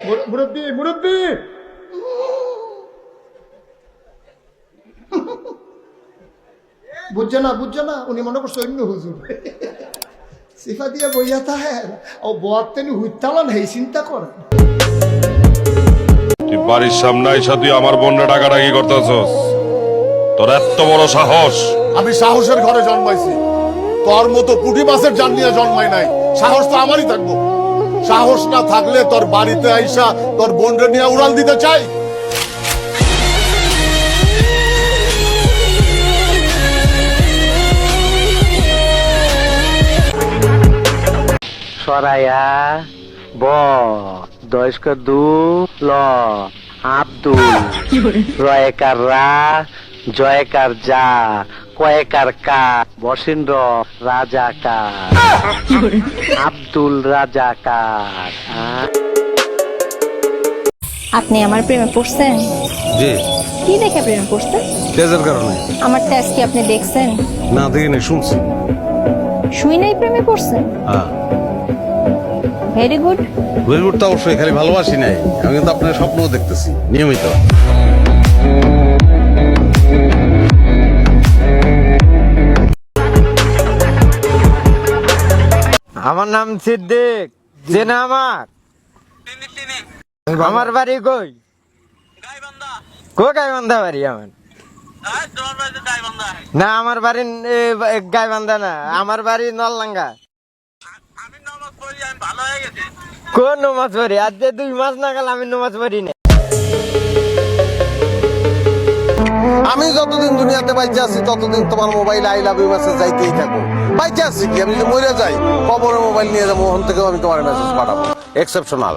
মুরব্বী মুরব্বী বুঝছে না উনি মনে করছে অন্য হুজুর সিফা দিয়ে বইয়া তাহে ও বোয়াতেন হুইতালান হেই চিন্তা করেন। তুই বাড়ির সামনে আইসা তুই আমার বোনরে ডাকাডাকি করতেছস, তোর এত বড় সাহস? আমি সাহসের ঘরে জন্মাইছি, তোর মতো পুঁটি মাছের জান নিয়ে জন্মাই নাই। সাহস তো আমারই থাকবো। সাহস না থাকলে তোর বাড়িতে আইসা তোর বোনরে নিয়ে উড়াল দিতে চাই? সরাইয়া ব দয়স্ক দু ল আব্দুল রয়েকার রা জয়কার যা কয়েকার কা বসিন্দ্র রাজাকার আব্দুল রাজাকার। আপনি আমার প্রেমে পড়ছেন? জি। কি দেখে প্রেমে পড়ছেন? তেজের কারণে। আমার তেজ কি আপনি দেখছেন? না দেখি নাই, শুনছি। শুই নাই প্রেমে পড়ছেন? হ্যাঁ, ভেরি গুড। বলিউড তো অবশ্যই, খালি ভালোবাসি নাই, আমি কিন্তু আপনার স্বপ্ন দেখতেছি নিয়মিত। আমার নাম সিদ্দিক, চেনা আমার বাড়ি কই? গাইবান্ধা বাড়ি আমার। না আমার বাড়ি গাইবান্ধা না, আমার বাড়ি নলডাঙ্গা। কোন নমাজ পড়ি? আজ যে 2 মাস না গেল আমি নমাজ পড়ি না। আমি যতদিন দুনিয়াতে বাইচে আছি ততদিন তোমার mobile I love you message যাইতেই থাকো। বাইচে আছি কি, আমি যদি মরে যাই কবরের মোবাইল নিয়ে যাবো, ওখান থেকেও আমি তোমার মেসেজ পাঠাবো। এক্সেপশনাল।